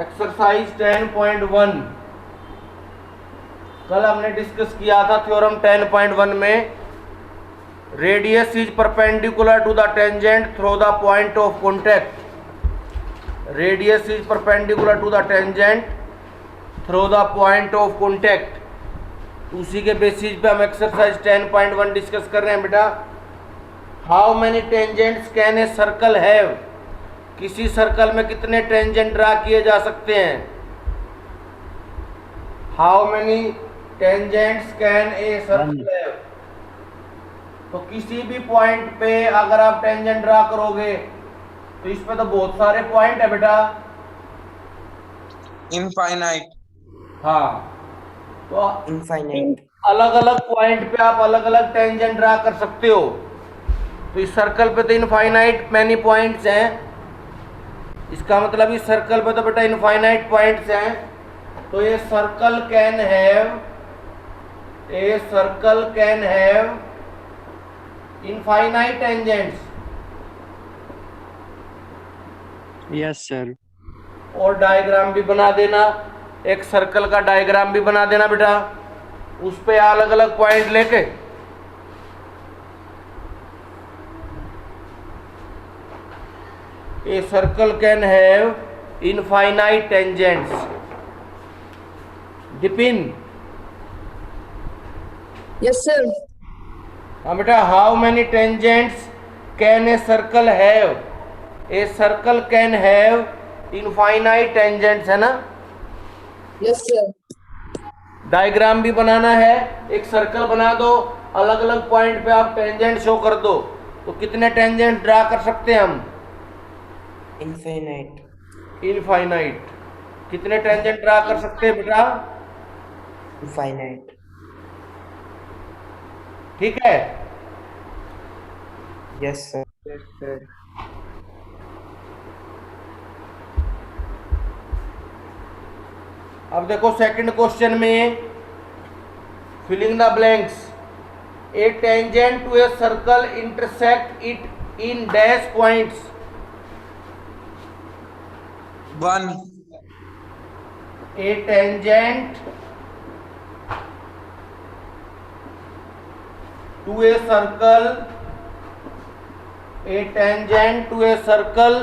Exercise 10.1 कल हमने discuss किया था थ्योरम 10.1 में radius is perpendicular to the tangent through the point of contact. Radius is perpendicular to the tangent through the point of contact. उसी के basis पे हम एक्सरसाइज 10.1 डिस्कस कर रहे हैं बेटा। How many tangents can a circle have? किसी circle में कितने टेंजेंट ड्रा किए जा सकते हैं? How many tangents can a circle have? तो किसी भी पॉइंट पे अगर आप टेंजेंट ड्रा करोगे तो इसमें तो बहुत सारे पॉइंट है बेटा, इनफाइनाइट। हाँ, तो इनफाइनाइट। अलग अलग पॉइंट पे आप अलग अलग टेंजेंट ड्रा कर सकते हो। तो इस सर्कल पे तो इनफाइनाइट मैनी पॉइंट्स हैं, इसका मतलब इस सर्कल पे तो बेटा इनफाइनाइट पॉइंट्स हैं। तो ये circle can have infinite tangents. Yes sir. और डायग्राम भी बना देना, एक सर्कल का डायग्राम भी बना देना बेटा, उस पे अलग अलग पॉइंट लेके। A circle can have infinite tangents. Dipin, Yes, sir. हाँ बेटा, how many tangents can a circle have? A circle can have infinite tangents, है ना? Yes, sir. डायग्राम भी बनाना है, एक सर्कल बना दो, अलग अलग पॉइंट पे आप टेंजेंट शो कर दो। तो कितने टेंजेंट ड्रा कर सकते हैं हम? इनफाइनाइट। इनफाइनाइट। कितने टेंजेंट ड्रा कर सकते हैं बेटा? इनफाइनाइट। ठीक है। Yes sir. Yes sir. अब देखो सेकंड क्वेश्चन में filling the blanks. A tangent to a circle intersect it in dash points. 1 a tangent to a circle, a tangent to a circle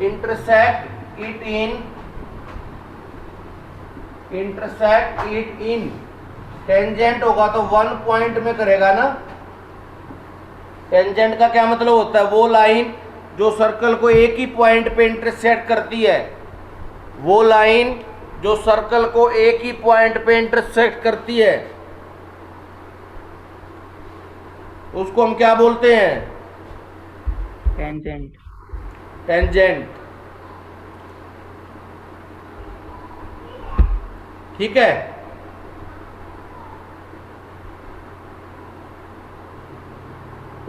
intersect it in tangent होगा तो 1 point में करेगा ना। Tangent का क्या मतलब होता है? वो लाइन जो सर्कल को एक ही पॉइंट पे इंटरसेक्ट करती है, वो लाइन जो सर्कल को एक ही पॉइंट पे इंटरसेक्ट करती है उसको हम क्या बोलते हैं? टेंजेंट। टेंजेंट। ठीक है।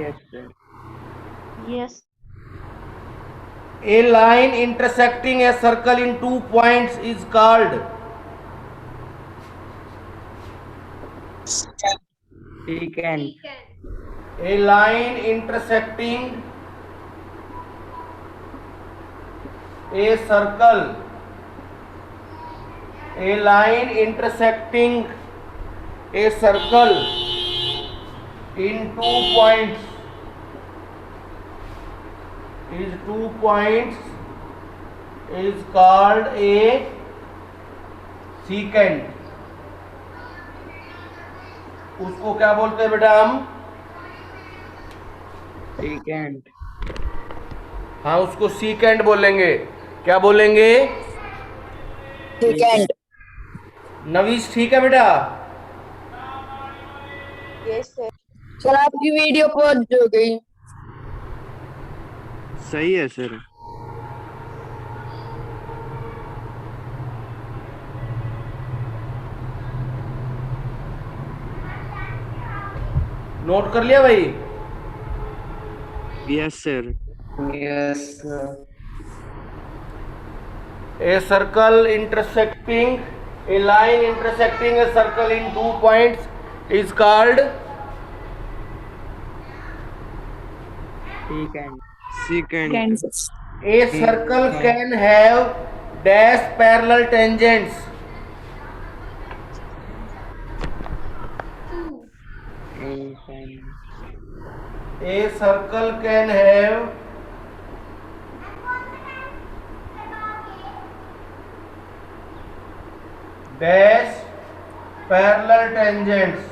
Yes sir. Yes. A line intersecting a circle in 2 points is called? Secant. A line intersecting a circle, a line intersecting a circle in 2 points is called a secant. उसको क्या बोलते हैं बेटा हम? Secant। हाँ, उसको सीकेंट बोलेंगे। क्या बोलेंगे? Secant. नवीश ठीक है बेटा? Yes, sir. सर आपकी वीडियो पॉज हो गई। सही है सर। नोट कर लिया भाई? Yes sir. Yes sir. A circle intersecting, a line intersecting a circle in 2 points is called? Secant। Secant। A circle can have dash parallel tangents. A circle can have dash parallel tangents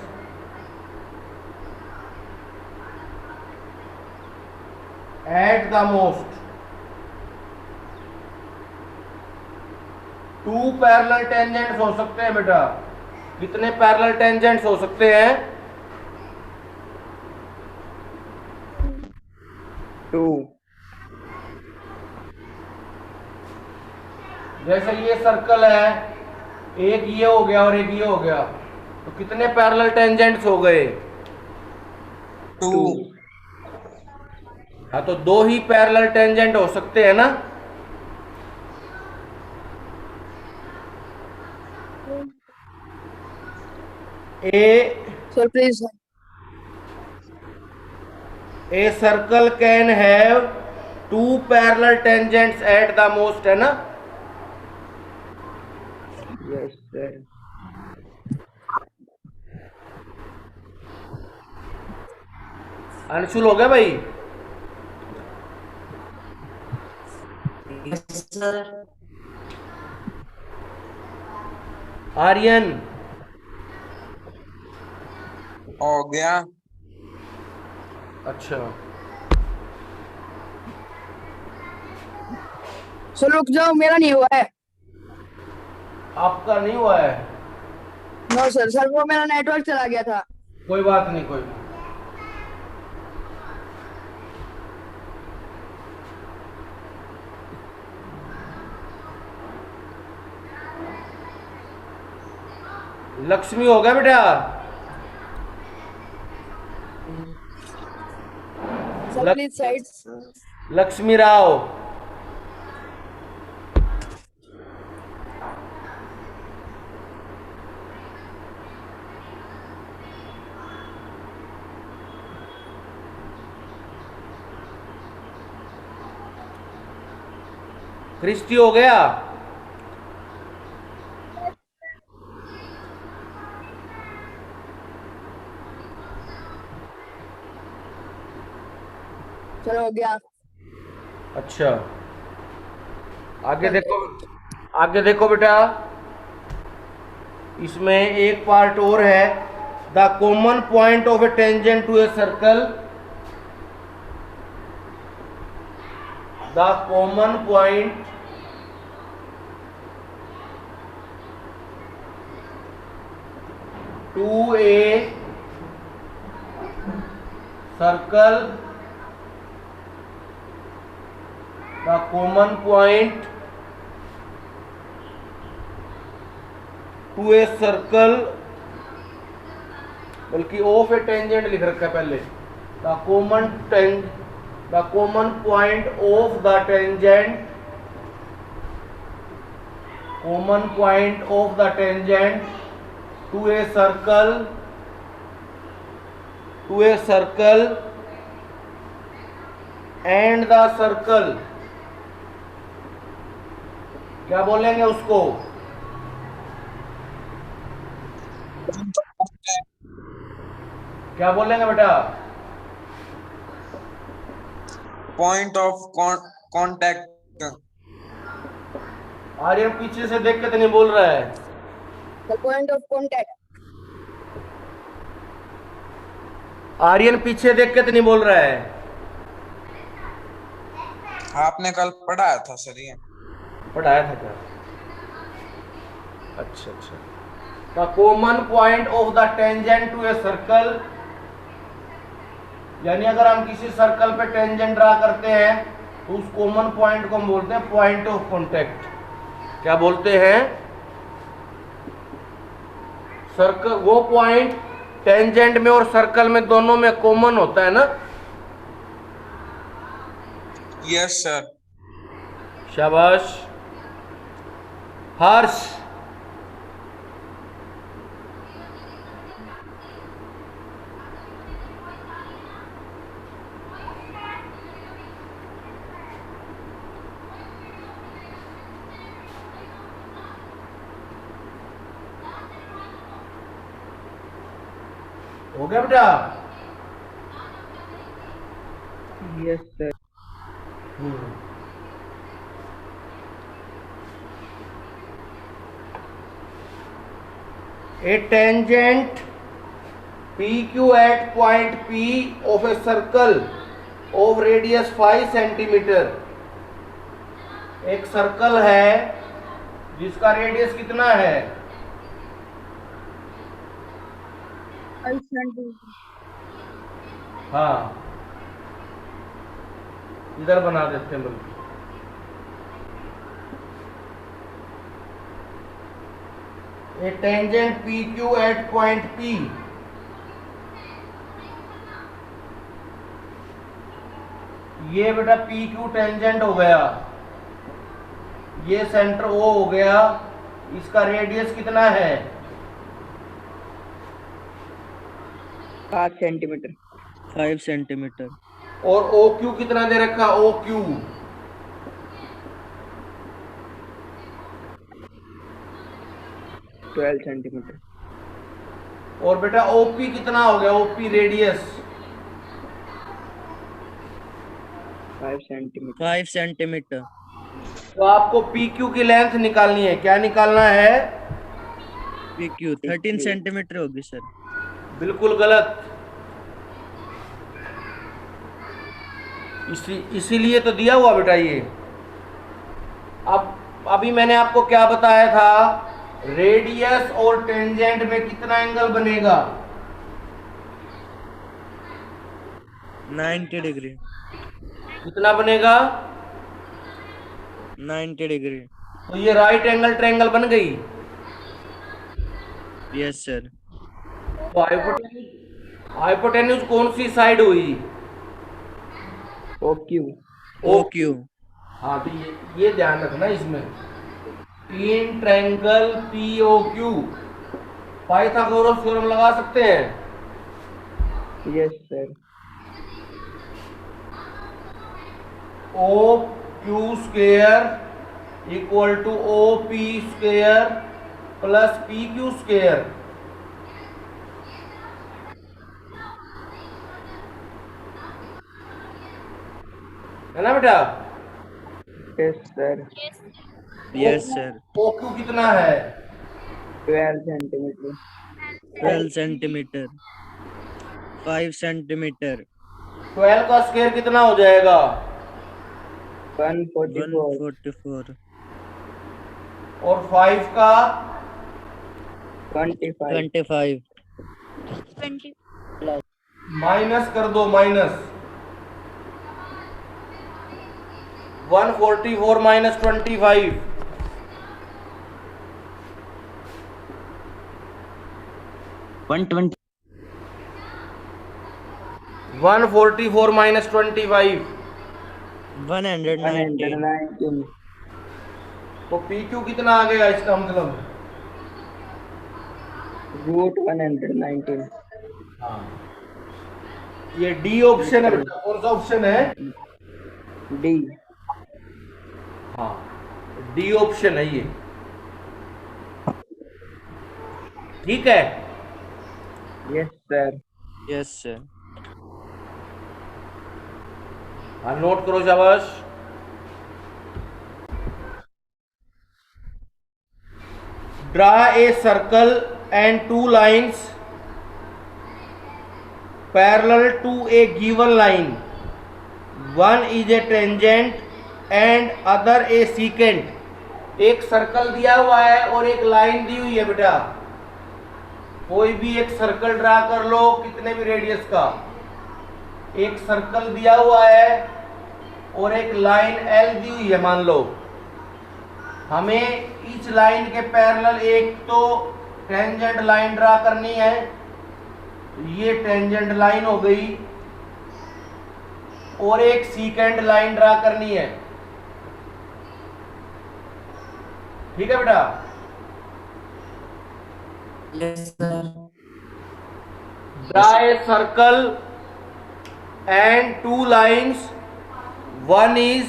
at the most. Two parallel tangents हो सकते हैं बेटा. कितने parallel tangents हो सकते हैं? 2. जैसे ये सर्कल है, एक ये हो गया और एक ये हो गया, तो कितने पैरेलल टेंजेंट्स हो गए? 2. हाँ, तो दो ही पैरेलल टेंजेंट हो सकते हैं ना. A Sir, please. circle can have two parallel tangents at the most, है ना. Yes, sir. अंशुल हो गया भाई. Yes, sir. आर्यन हो गया. अच्छा. सर रुक जाओ, मेरा नहीं हुआ है. आपका नहीं हुआ है? नो सर, सर वो मेरा नेटवर्क चला गया था. कोई बात नहीं, कोई. लक्ष्मी हो गया बेटा. Sir please side. Lakshmi Rao. Christy हो गया. चलो हो गया. अच्छा, आगे देखो. आगे देखो बेटा, इसमें एक पार्ट और है. The common point of a tangent to a circle. The common point to a circle. The common point to a circle, बल्कि ऑफ ए टेंजेंट लिख रखा है पहले. The common point of the tangent, common point of the tangent to a circle and the circle. क्या बोलेंगे उसको? क्या बोलेंगे बेटा? Point of contact. आर्यन पीछे से देख के तो नहीं बोल रहा है. The point of contact. Aryan पीछे देख के तो नहीं बोल रहा है. आपने कल पढ़ाया था सर ये. पढ़ाया था क्या? अच्छा अच्छा. The common point of the tangent to a circle, यानी अगर हम किसी सर्कल पे टेंजेंट ड्रा करते हैं तो उस कॉमन पॉइंट को हम बोलते हैं पॉइंट ऑफ कांटेक्ट. क्या बोलते हैं? सर्कल, वो पॉइंट टेंजेंट में और सर्कल में दोनों में कॉमन होता है ना. Yes sir. शाबाश. हर्ष. हो गया बेटा? Yes, sir. A tangent PQ at point P of a circle of radius 5 centimetre. एक सर्कल है जिसका रेडियस कितना है? 5 centimeter. हाँ, इधर बना देते हैं बल्कि। A tangent PQ at point P ये बेटा PQ टेंजेंट हो गया, ये सेंटर O हो गया, इसका रेडियस कितना है? 5 centimeter. 5 सेंटीमीटर। और OQ कितना दे रखा? OQ 12 centimeter. और बेटा OP कितना हो गया? OP radius 5 centimeter. 5 सेंटीमीटर। तो आपको PQ की लेंथ निकालनी है। क्या निकालना है? PQ 13 सेंटीमीटर होगी सर। बिल्कुल गलत। इसीलिए तो दिया हुआ बेटा ये। अब अभी मैंने आपको क्या बताया था? रेडियस और टेंजेंट में कितना एंगल बनेगा? 90 डिग्री। कितना बनेगा? 90 डिग्री। तो ये राइट एंगल ट्रायंगल बन गई। Yes sir. तो हाइपोटेन्यूज कौन सी साइड हुई? OQ. OQ। हाँ, तो ये ध्यान रखना इसमें। In triangle POQ Pythagoras theorem लगा सकते हैं। Yes, sir. OQ square equal to OP square plus PQ square. है ना बेटा? Yes, sir. Yes sir. OQ कितना है? 12 centimeter. 12 सेंटीमीटर। 5 सेंटीमीटर। 12 का स्क्वायर कितना हो जाएगा? 144. 144। और 5 का 25. 25। 20. माइनस कर दो, माइनस 144 माइनस 25 120। 144 माइनस 25 190। 119. तो PQ कितना आ गया इसका मतलब? Root 119. हाँ, ये डी ऑप्शन है बेटा। कौन सा ऑप्शन है? D. हाँ, डी ऑप्शन है ये। ठीक है? Yes, sir. Yes sir. हाँ, नोट करो शाबाश। Draw a circle and two lines parallel to a given line. One is a tangent and other a secant. एक सर्कल दिया हुआ है और एक लाइन दी हुई है बेटा। कोई भी एक सर्कल ड्रा कर लो, कितने भी रेडियस का। एक सर्कल दिया हुआ है और एक लाइन L दी हुई है मान लो। हमें इस लाइन के पैरेलल एक तो टेंजेंट लाइन ड्रा करनी है। ये टेंजेंट लाइन हो गई और एक सीकेंट लाइन ड्रा करनी है। ठीक है बेटा? Yes sir. Draw a circle and two lines, one is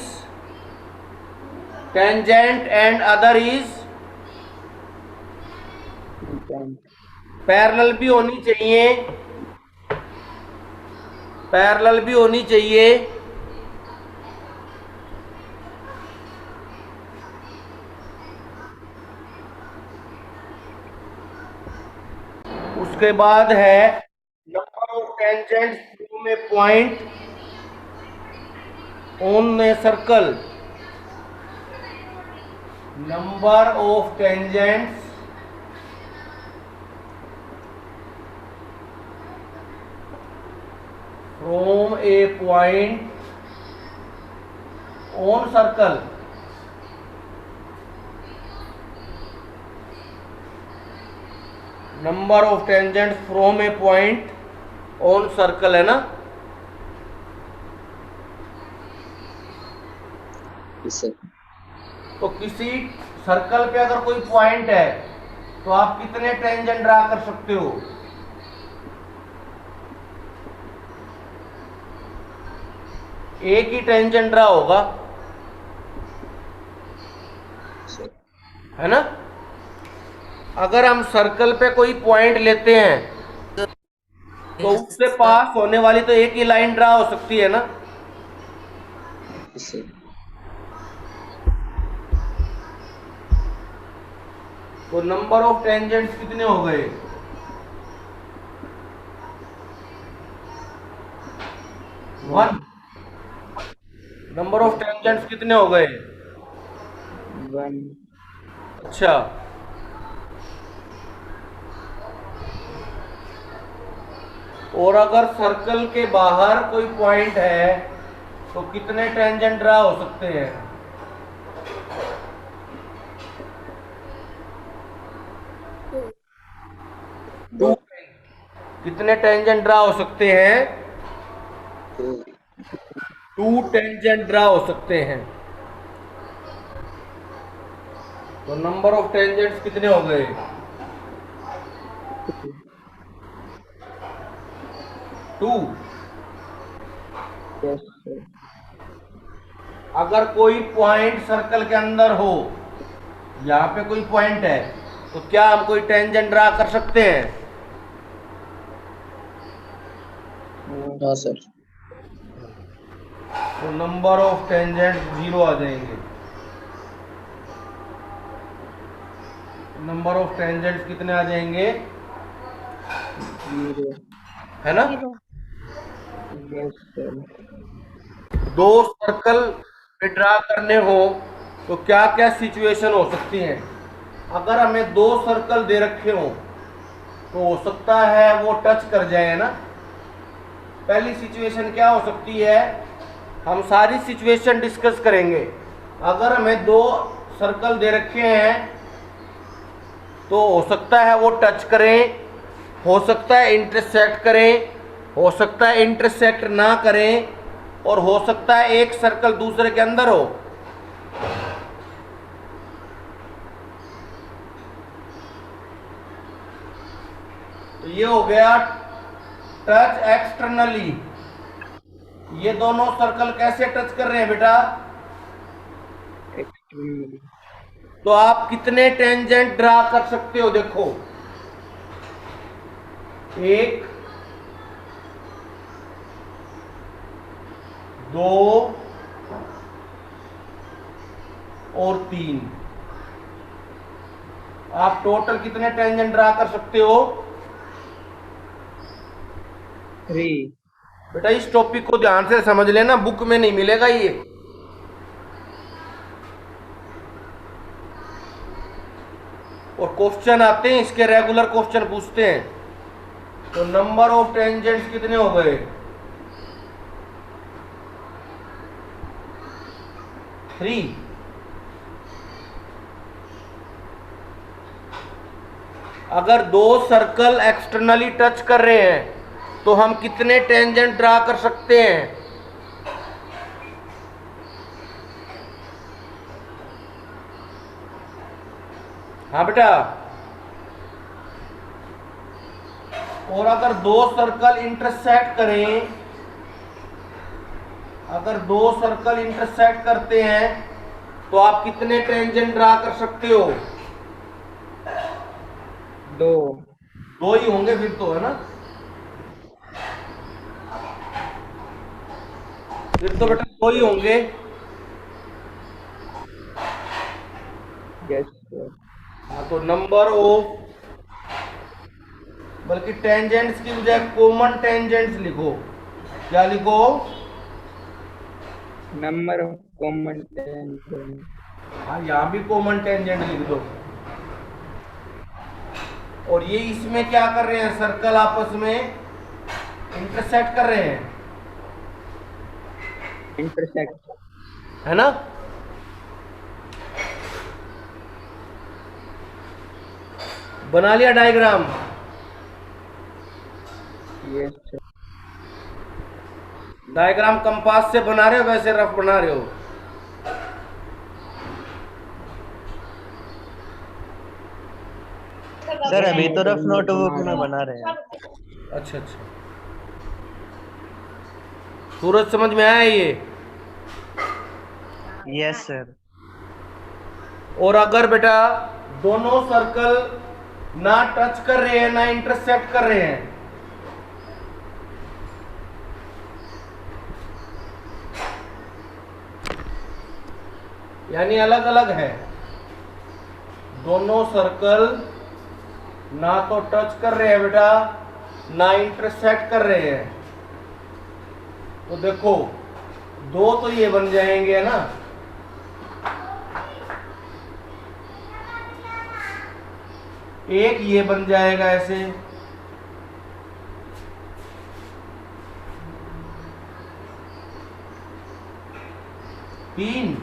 tangent and other is parallel भी होनी चाहिए। पैरेलल भी होनी चाहिए। उसके बाद है number of tangents from A point on a circle. Number of tangents from A point on circle. Number of tangents from A point on circle है ना। Yes, sir. तो किसी सर्कल पे अगर कोई पॉइंट है तो आप कितने टेंजेंट ड्रा कर सकते हो? एक ही टेंजेंट ड्रा होगा, Sir. है ना। अगर हम सर्कल पे कोई पॉइंट लेते हैं तो उससे पास होने वाली तो एक ही लाइन ड्रा हो सकती है ना। Yes, sir. तो नंबर ऑफ टेंजेंट्स कितने हो गए? 1। नंबर ऑफ टेंजेंट्स कितने हो गए? 1. अच्छा, और अगर सर्कल के बाहर कोई पॉइंट है तो कितने टेंजेंट ड्रा हो सकते हैं? 2। कितने टेंजेंट ड्रा हो सकते हैं? 2. 2 टेंजेंट ड्रा हो सकते हैं। तो नंबर ऑफ टेंजेंट्स कितने हो गए? 2। Yes, sir. अगर कोई पॉइंट सर्कल के अंदर हो, यहाँ पे कोई पॉइंट है, तो क्या हम कोई टेंजेंट ड्रा कर सकते हैं? हाँ सर. तो नंबर ऑफ टेंजेंट 0 आ जाएंगे। नंबर ऑफ टेंजेंट्स कितने आ जाएंगे? 0. है ना। Yes, sir. 2 सर्कल पे ड्रा करने हो तो क्या क्या सिचुएशन हो सकती हैं? अगर हमें 2 सर्कल दे रखे हो तो हो सकता है वो टच कर जाए ना। पहली सिचुएशन क्या हो सकती है? हम सारी सिचुएशन डिस्कस करेंगे। अगर हमें 2 सर्कल दे रखे हैं तो हो सकता है वो टच करें, हो सकता है इंटरसेक्ट करें, हो सकता है इंटरसेक्ट ना करें, और हो सकता है एक सर्कल दूसरे के अंदर हो। तो ये हो गया टच एक्सटर्नली। ये दोनों सर्कल कैसे टच कर रहे हैं बेटा? Extremely. तो आप कितने टेंजेंट ड्रा कर सकते हो? देखो, 1, 2 और 3। आप टोटल कितने टेंजेंट ड्रा कर सकते हो? 3. बेटा इस टॉपिक को ध्यान से समझ लेना, बुक में नहीं मिलेगा ये। और क्वेश्चन आते हैं इसके, रेगुलर क्वेश्चन पूछते हैं। तो नंबर ऑफ टेंजेंट्स कितने हो गए? 3। अगर 2 सर्कल एक्सटर्नली टच कर रहे हैं तो हम कितने टेंजेंट ड्रा कर सकते हैं? हाँ बेटा। और अगर 2 सर्कल इंटरसेक्ट करें, अगर 2 सर्कल इंटरसेक्ट करते हैं तो आप कितने टेंजेंट ड्रा कर सकते हो? 2. 2 ही होंगे फिर तो, है ना। फिर तो बेटा दो ही होंगे। Yes, sir. हाँ तो नंबर ऑफ, बल्कि टेंजेंट्स की बजाय कॉमन टेंजेंट्स लिखो। क्या लिखो? Number of common tangents. हाँ यहाँ भी कॉमन टेंजेंट लिख दो। और ये इसमें क्या कर रहे हैं, सर्कल आपस में इंटरसेक्ट कर रहे हैं, Intersect. है ना? बना लिया diagram? Yes, sir. Diagram compass से बना रहे हो वैसे रफ बना रहे हो? सर अभी तो रफ नोटबुक में बना रहे हैं। अच्छा अच्छा, सूरज समझ में आया ये? Yes sir. और अगर बेटा दोनों सर्कल ना टच कर रहे हैं ना इंटरसेक्ट कर रहे हैं, यानी अलग अलग है, दोनों सर्कल ना तो टच कर रहे हैं बेटा ना इंटरसेक्ट कर रहे हैं, तो देखो दो तो ये बन जाएंगे ना, एक ये बन जाएगा ऐसे, तीन,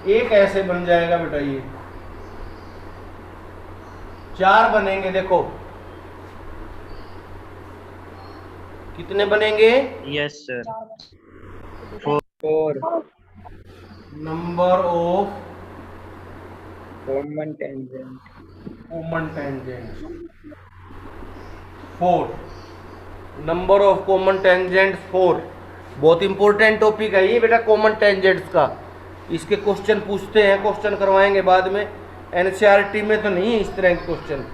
एक ऐसे बन जाएगा बेटा, ये चार बनेंगे। देखो कितने बनेंगे? Yes sir. Four number of common tangent. Common tangent 4, number of common tangent 4। बहुत इंपॉर्टेंट टॉपिक है ये बेटा कॉमन टेंजेंट्स का। इसके क्वेश्चन पूछते हैं, क्वेश्चन करवाएंगे बाद में, एनसीईआरटी में तो नहीं है इस तरह के क्वेश्चन।